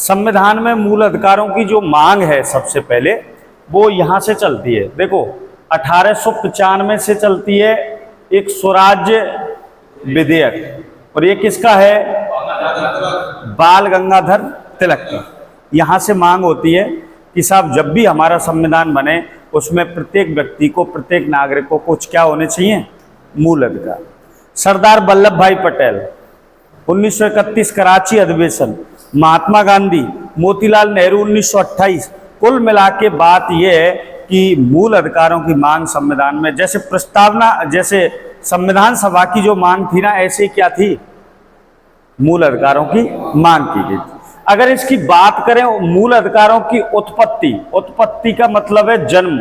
संविधान में मूल अधिकारों की जो मांग है सबसे पहले वो यहाँ से चलती है। देखो 1895 से चलती है एक स्वराज्य विधेयक, और ये किसका है? बाल गंगाधर तिलक की। यहाँ से मांग होती है कि साहब जब भी हमारा संविधान बने उसमें प्रत्येक व्यक्ति को, प्रत्येक नागरिक को कुछ क्या होने चाहिए? मूल अधिकार। सरदार वल्लभ भाई पटेल 1931 कराची अधिवेशन, महात्मा गांधी, मोतीलाल नेहरू 1928, कुल मिला के बात यह है कि मूल अधिकारों की मांग संविधान में, जैसे प्रस्तावना, जैसे संविधान सभा की जो मांग थी ना, ऐसे क्या थी? मूल अधिकारों की मांग की गई। अगर इसकी बात करें मूल अधिकारों की उत्पत्ति, उत्पत्ति का मतलब है जन्म।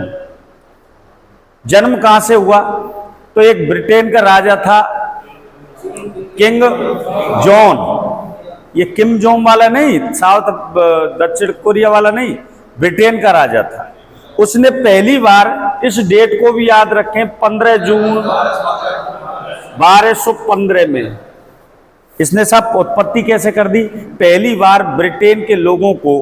जन्म कहां से हुआ? तो एक ब्रिटेन का राजा था किंग जॉन, ये किम जोंग वाला नहीं, साउथ दक्षिण कोरिया वाला नहीं, ब्रिटेन का राजा था। उसने पहली बार, इस डेट को भी याद रखें, 15 जून 1215 में इसने सब उत्पत्ति कैसे कर दी? पहली बार ब्रिटेन के लोगों को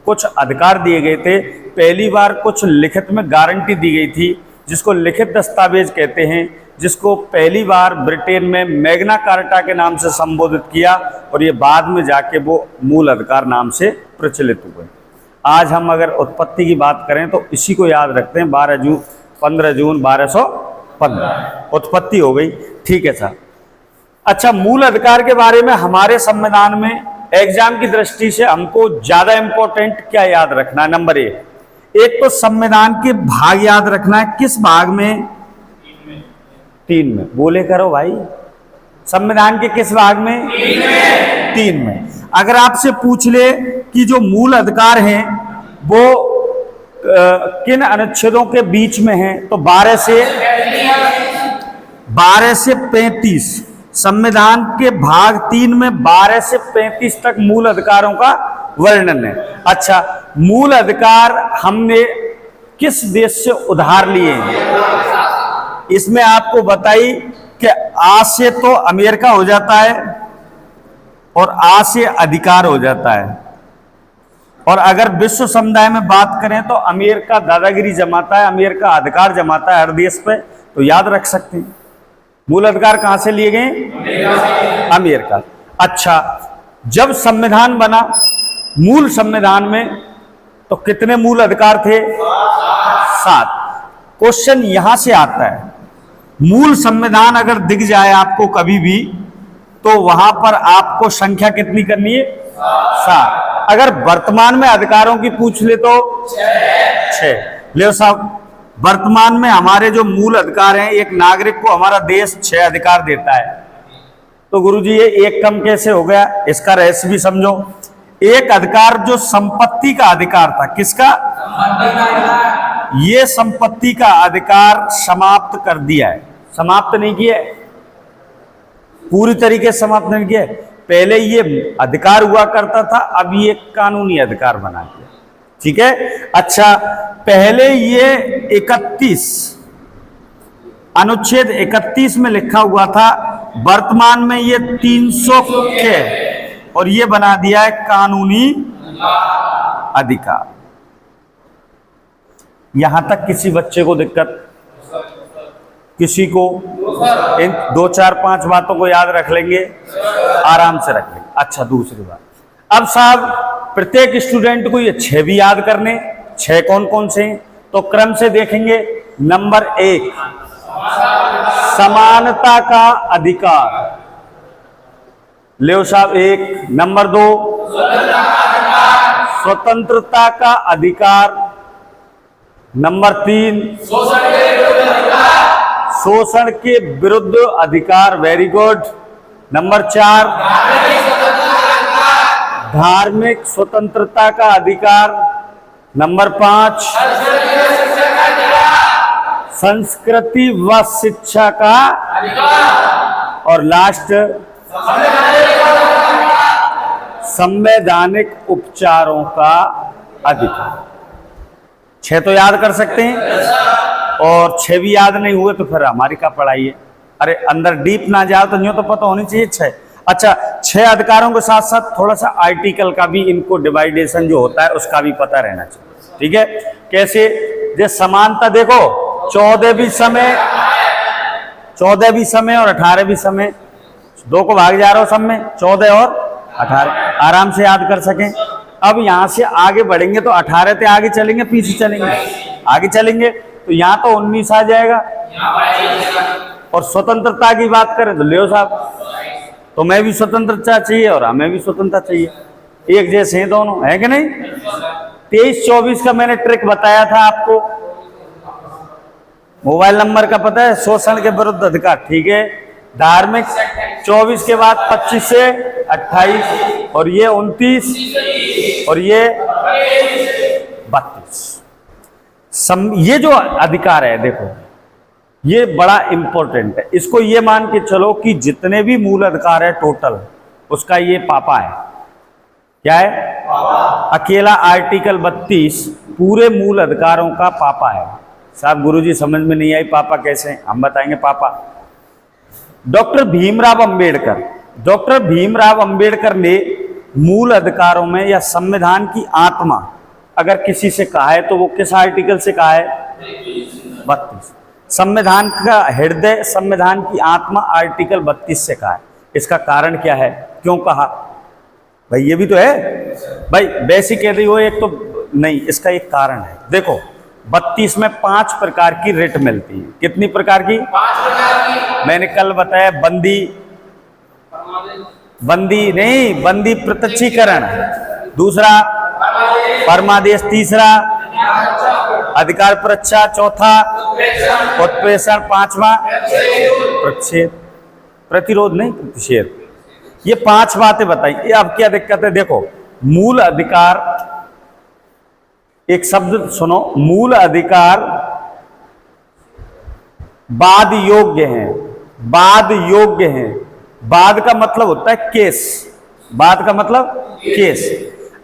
कुछ अधिकार दिए गए थे, पहली बार कुछ लिखित में गारंटी दी गई थी, जिसको लिखित दस्तावेज कहते हैं, जिसको पहली बार ब्रिटेन में मैग्ना कार्टा के नाम से संबोधित किया, और ये बाद में जाके वो मूल अधिकार नाम से प्रचलित हुए। आज हम अगर उत्पत्ति की बात करें तो इसी को याद रखते हैं, 15 जून 1215 उत्पत्ति हो गई। ठीक है साहब। अच्छा, मूल अधिकार के बारे में हमारे संविधान में एग्जाम की दृष्टि से हमको ज्यादा इंपॉर्टेंट क्या याद रखना है? नंबर एक तो संविधान के भाग याद रखना है। किस भाग में? 3 में। बोले करो भाई, संविधान के किस भाग में? 3 में। अगर आपसे पूछ ले कि जो मूल अधिकार हैं वो किन अनुच्छेदों के बीच में हैं, तो 12 से 35 संविधान के भाग 3 में 12 से 35 तक मूल अधिकारों का वर्णन है। अच्छा, मूल अधिकार हमने किस देश से उधार लिए हैं? इसमें आपको बताई कि आ से तो अमेरिका हो जाता है और आ से अधिकार हो जाता है, और अगर विश्व समुदाय में बात करें तो अमेरिका दादागिरी जमाता है, अमेरिका अधिकार जमाता है हर देश पे। तो याद रख सकते हैं मूल अधिकार कहां से लिए गए? अमेरिका। अच्छा, जब संविधान बना, मूल संविधान में तो कितने मूल अधिकार थे? 7। क्वेश्चन यहां से आता है, मूल संविधान अगर दिख जाए आपको कभी भी, तो वहां पर आपको संख्या कितनी करनी है? 7। अगर वर्तमान में अधिकारों की पूछ ले तो 6। ले साहब, वर्तमान में हमारे जो मूल अधिकार हैं, एक नागरिक को हमारा देश 6 अधिकार देता है। तो गुरुजी ये एक कम कैसे हो गया? इसका रहस्य भी समझो। एक अधिकार जो संपत्ति का अधिकार था, किसका? ये संपत्ति का अधिकार समाप्त कर दिया है। समाप्त नहीं किया, पूरी तरीके से समाप्त नहीं किया। पहले ये अधिकार हुआ करता था, अब ये कानूनी अधिकार बना दिया। ठीक है। अच्छा, पहले ये 31 अनुच्छेद 31 में लिखा हुआ था, वर्तमान में ये 300 के, और ये बना दिया है कानूनी अधिकार। यहां तक किसी बच्चे को दिक्कत? किसी को? इन 2, 4, 5 बातों को याद रख लेंगे, आराम से रख लेंगे। अच्छा, दूसरी बात, अब साहब प्रत्येक स्टूडेंट को ये 6 भी याद करने। 6 कौन कौन से हैं? तो क्रम से देखेंगे। नंबर 1 समानता का अधिकार, ले साहब 1। नंबर 2 स्वतंत्रता का अधिकार। नंबर 3 शोषण के विरुद्ध अधिकार। Very good. नंबर 4 धार्मिक स्वतंत्रता का अधिकार। नंबर 5 संस्कृति व शिक्षा का अधिकार। और लास्ट संवैधानिक उपचारों का अधिकार। 6 तो याद कर सकते हैं, और 6 भी याद नहीं हुए तो फिर हमारी क्या पढ़ाई है? अरे अंदर डीप ना जाओ तो यूं तो पता होनी चाहिए 6। अच्छा, 6 अधिकारों के साथ साथ थोड़ा सा आर्टिकल का भी इनको डिवाइडेशन जो होता है उसका भी पता रहना चाहिए। ठीक है, कैसे? जैसे समानता देखो, 14 भी समय और 18 भी समय, 2 को भाग जा रहा हो सब में, 14 और 18 आराम से याद कर सकें। अब यहां से आगे बढ़ेंगे तो 18 से आगे चलेंगे, पीछे चलेंगे, आगे चलेंगे तो यहां तो 19 आ जाएगा। और स्वतंत्रता की बात करें तो लियो साहब, तो मैं भी स्वतंत्रता चाहिए और हमें भी स्वतंत्रता चाहिए, एक जैसे हैं दोनों, है कि नहीं? 23-24 का मैंने ट्रिक बताया था आपको, मोबाइल नंबर का पता है, शोषण के विरुद्ध अधिकार, ठीक है। धार्मिक 24 के बाद 25 से 28 और ये 29 और ये 32। ये जो अधिकार है देखो, ये बड़ा इंपॉर्टेंट है, इसको ये मान के चलो कि जितने भी मूल अधिकार है टोटल, उसका ये पापा है। क्या है? अकेला आर्टिकल 32 पूरे मूल अधिकारों का पापा है। साहब गुरुजी समझ में नहीं आई, पापा कैसे? हम बताएंगे पापा। डॉक्टर भीमराव अंबेडकर ने मूल अधिकारों में या संविधान की आत्मा अगर किसी से कहा है तो वो किस आर्टिकल से कहा है? 32। संविधान का हृदय, संविधान की आत्मा आर्टिकल 32 से कहा है। इसका कारण क्या है, क्यों कहा? भाई ये भी तो है भाई, वैसे कह रही हो एक तो नहीं, इसका एक कारण है। देखो 32 में 5 प्रकार की रिट मिलती है। कितनी प्रकार की? 5 प्रकार की। मैंने कल बताया, बंदी प्रत्यक्षीकरण, दूसरा परमादेश, तीसरा अधिकार परीक्षा, चौथा उत्प्रेषण, 5वां प्रतिषेध, प्रतिरोध नहीं प्रतिषेध। ये 5 बातें बताई। ये अब क्या दिक्कत है? देखो मूल अधिकार, एक शब्द सुनो, मूल अधिकार वाद योग्य हैं, वाद योग्य हैं। वाद का मतलब होता है केस, वाद का मतलब केस।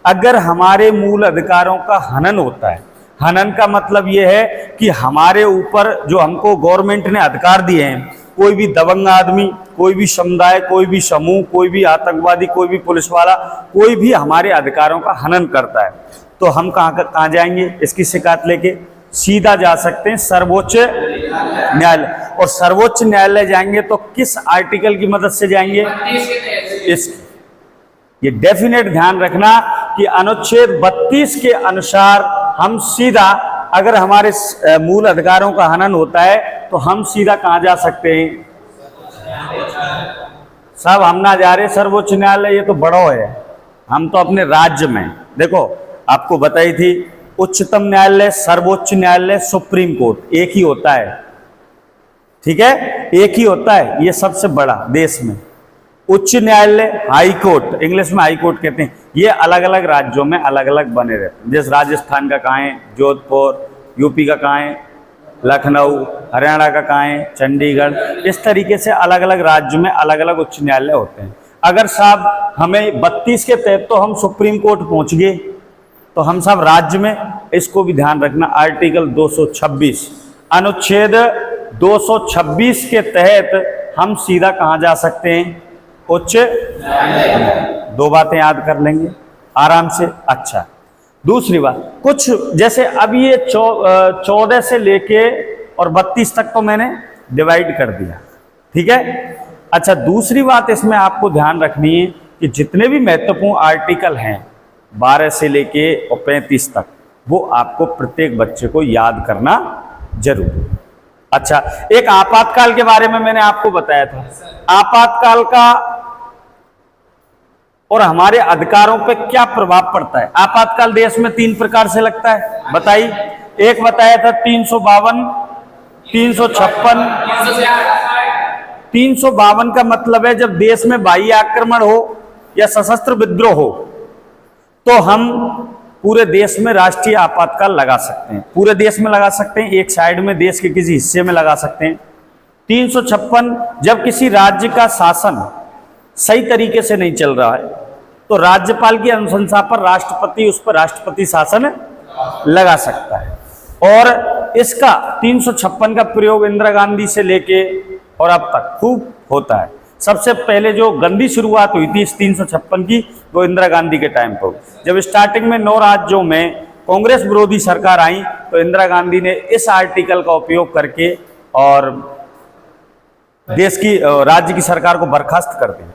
अगर हमारे मूल अधिकारों का हनन होता है, हनन का मतलब यह है कि हमारे ऊपर जो हमको गवर्नमेंट ने अधिकार दिए हैं, कोई भी दबंग आदमी, कोई भी समुदाय, कोई भी समूह, कोई भी आतंकवादी, कोई भी पुलिस वाला, कोई भी हमारे अधिकारों का हनन करता है, तो हम कहाँ जाएंगे? इसकी शिकायत लेके सीधा जा सकते हैं सर्वोच्च न्यायालय। और सर्वोच्च न्यायालय जाएंगे तो किस आर्टिकल की मदद से जाएंगे? इस ये डेफिनेट ध्यान रखना कि अनुच्छेद 32 के अनुसार हम सीधा, अगर हमारे मूल अधिकारों का हनन होता है तो हम सीधा कहाँ जा सकते हैं? साहब हम ना जा रहे सर्वोच्च न्यायालय, ये तो बड़ा है, हम तो अपने राज्य में। देखो आपको बताई थी, उच्चतम न्यायालय, सर्वोच्च न्यायालय, सुप्रीम कोर्ट एक ही होता है, ठीक है, एक ही होता है, ये सबसे बड़ा देश में। उच्च न्यायालय, हाई कोर्ट, इंग्लिश में हाई कोर्ट कहते हैं, ये अलग अलग राज्यों में अलग अलग बने रहते हैं। जैसे राजस्थान का कहाँ है? जोधपुर, यूपी का कहाँ है? लखनऊ, हरियाणा का कहाँ है? चंडीगढ़। इस तरीके से अलग अलग राज्यों में अलग अलग उच्च न्यायालय होते हैं। अगर साहब हमें 32 के तहत तो हम सुप्रीम कोर्ट पहुंच गए, तो हम सब राज्य में, इसको भी ध्यान रखना, आर्टिकल 226, अनुच्छेद 226 के तहत हम सीधा कहाँ जा सकते हैं? उच्च। 2 बातें याद कर लेंगे आराम से। अच्छा, दूसरी बात, कुछ जैसे अब ये 14 से लेके और 32 तक तो मैंने डिवाइड कर दिया, ठीक है। अच्छा, दूसरी बात इसमें आपको ध्यान रखनी है कि जितने भी महत्वपूर्ण आर्टिकल हैं 12 से लेके और 35 तक, वो आपको प्रत्येक बच्चे को याद करना जरूरी है। अच्छा, एक आपातकाल के बारे में मैंने आपको बताया था। आपातकाल का और हमारे अधिकारों पे क्या प्रभाव पड़ता है? आपातकाल देश में 3 प्रकार से लगता है, बताइए। एक बताया था 352, 356। 352 का मतलब है जब देश में बाह्य आक्रमण हो या सशस्त्र विद्रोह हो, तो हम पूरे देश में राष्ट्रीय आपातकाल लगा सकते हैं। पूरे देश में लगा सकते हैं, एक साइड में देश के किसी हिस्से में लगा सकते हैं। 356 जब किसी राज्य का शासन सही तरीके से नहीं चल रहा है, तो राज्यपाल की अनुशंसा पर राष्ट्रपति उस पर राष्ट्रपति शासन लगा सकता है। और इसका 356 का प्रयोग इंदिरा गांधी से लेके और अब तक खूब होता है। सबसे पहले जो गंदी शुरुआत हुई थी इस 356 की, वो इंदिरा गांधी के टाइम पर। जब स्टार्टिंग में 9 राज्यों में कांग्रेस विरोधी सरकार आई तो इंदिरा गांधी ने इस आर्टिकल का उपयोग करके और देश की राज्य की सरकार को बर्खास्त कर दिया।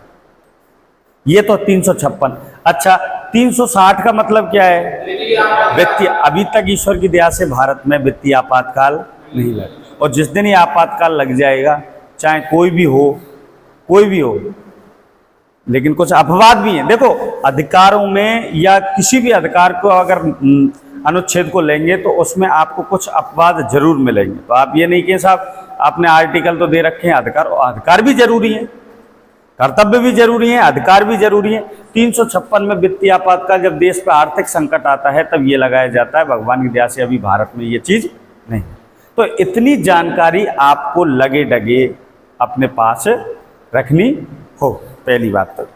ये तो 356। अच्छा, 360 का मतलब क्या है? वित्तीय, अभी तक ईश्वर की दया से भारत में वित्तीय आपातकाल नहीं लगा, और जिस दिन ये आपातकाल लग जाएगा, चाहे कोई भी हो, लेकिन कुछ अपवाद भी हैं। देखो, अधिकारों में या किसी भी अधिकार को अगर अनुच्छेद को लेंगे तो उसमें आपको कुछ अपवाद जरूर मिलेंगे। तो आप ये नहीं कहें साहब आपने आर्टिकल तो दे रखे हैं, अधिकार भी जरूरी है, कर्तव्य भी जरूरी है, अधिकार भी जरूरी है। 356 में वित्तीय आपातकाल, जब देश पर आर्थिक संकट आता है तब ये लगाया जाता है। भगवान की दया से अभी भारत में ये चीज नहीं। तो इतनी जानकारी आपको लगे डगे अपने पास रखनी हो, पहली बात तो।